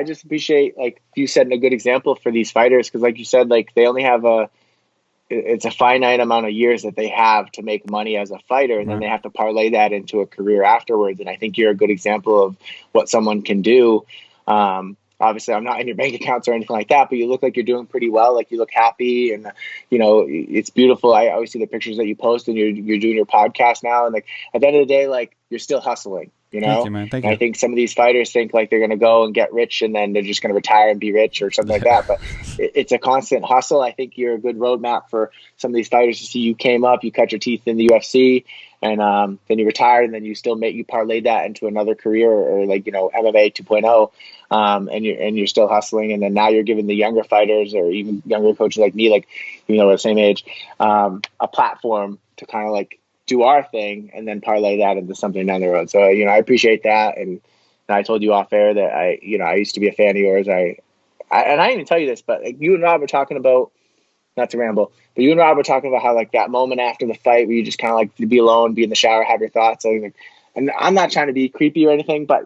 I just appreciate, like, you setting a good example for these fighters. Cause like you said, like they only have it's a finite amount of years that they have to make money as a fighter. And then they have to parlay that into a career afterwards. And I think you're a good example of what someone can do. Obviously I'm not in your bank accounts or anything like that, but you look like you're doing pretty well. Like you look happy and, you know, it's beautiful. I always see the pictures that you post and you're doing your podcast now. And like, at the end of the day, like you're still hustling, you know? Thank you, man. Thank you. I think some of these fighters think like they're going to go and get rich and then they're just going to retire and be rich or something like that. But it's a constant hustle. I think you're a good roadmap for some of these fighters to see. You came up, you cut your teeth in the UFC, and then you retired, and then you still you parlayed that into another career, or like, you know, MMA 2.0, and you're still hustling. And then now you're giving the younger fighters or even younger coaches like me, like, you know, the same age, a platform to kind of like do our thing and then parlay that into something down the road. So, you know, I appreciate that. And I told you off air that I used to be a fan of yours. And I didn't even tell you this, but like, you and Rob were talking about, not to ramble, but you and Rob were talking about how like that moment after the fight where you just kind of like to be alone, be in the shower, have your thoughts. And I'm not trying to be creepy or anything, but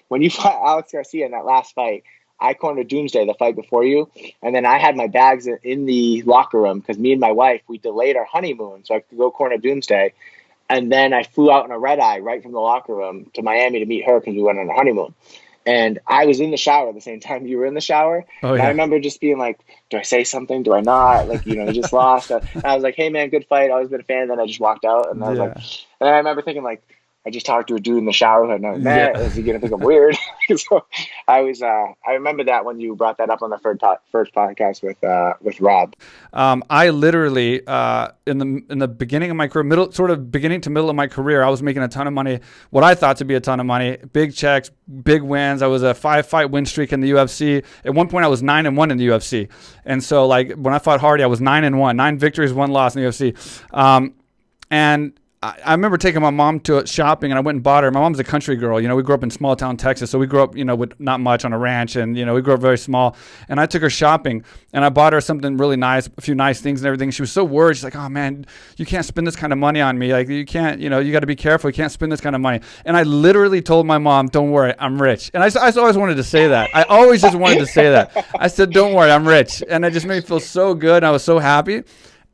when you fought Alex Garcia in that last fight, I cornered Doomsday the fight before you. And then I had my bags in the locker room because me and my wife, we delayed our honeymoon so I could go corner Doomsday. And then I flew out in a red eye right from the locker room to Miami to meet her because we went on a honeymoon. And I was in the shower at the same time you were in the shower. Oh, yeah. And I remember just being like, do I say something? Do I not? Like, you know, just lost. And I was like, hey, man, good fight. Always been a fan. And then I just walked out. And I was like, and I remember thinking like, I just talked to a dude in the shower who I'd never met. Is he going to think I'm weird? So I remember that when you brought that up on the first podcast with Rob. I literally, in the beginning of my career, beginning to middle of my career, I was making a ton of money, what I thought to be a ton of money, big checks, big wins. I was a 5-fight win streak in the UFC. At one point I was 9-1 in the UFC. And so like when I fought Hardy, I was 9-1, 9 victories, 1 loss in the UFC. And I remember taking my mom to shopping, and I went and bought her. My mom's a country girl. You know, we grew up in small town Texas, so we grew up, you know, with not much on a ranch, and, you know, we grew up very small. And I took her shopping, and I bought her something really nice, a few nice things and everything. She was so worried. She's like, oh, man, you can't spend this kind of money on me. Like, you can't, you know, you got to be careful. You can't spend this kind of money. And I literally told my mom, don't worry, I'm rich. And I always wanted to say that. I always just wanted to say that. I said, don't worry, I'm rich. And it just made me feel so good. And I was so happy.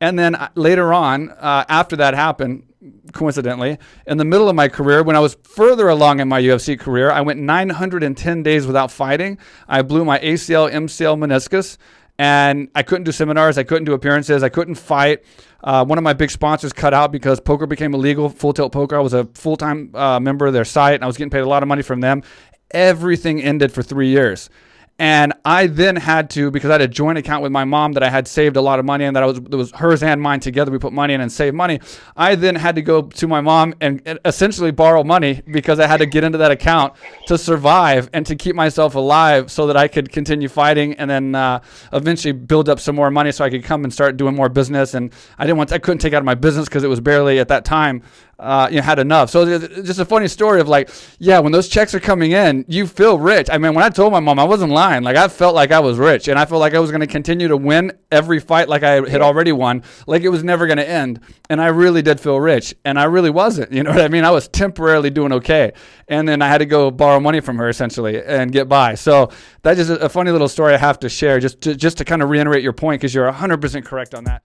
And then later on, after that happened, coincidentally, in the middle of my career, when I was further along in my UFC career, I went 910 days without fighting. I blew my ACL, MCL, meniscus, and I couldn't do seminars. I couldn't do appearances. I couldn't fight. One of my big sponsors cut out because poker became illegal, Full Tilt Poker. I was a full-time member of their site, and I was getting paid a lot of money from them. Everything ended for 3 years. And I then had to, because I had a joint account with my mom that I had saved a lot of money in, that it was hers and mine together. We put money in and saved money. I then had to go to my mom and essentially borrow money because I had to get into that account to survive and to keep myself alive so that I could continue fighting and then eventually build up some more money so I could come and start doing more business. And I couldn't take out of my business because it was barely at that time had enough. So it's just a funny story of like, yeah, when those checks are coming in, you feel rich. I mean, when I told my mom, I wasn't lying. Like I felt like I was rich, and I felt like I was going to continue to win every fight like I had already won, like it was never going to end. And I really did feel rich, and I really wasn't. You know what I mean? I was temporarily doing okay, and then I had to go borrow money from her essentially and get by. So that's just a funny little story I have to share, just to kind of reiterate your point, because you're 100% correct on that.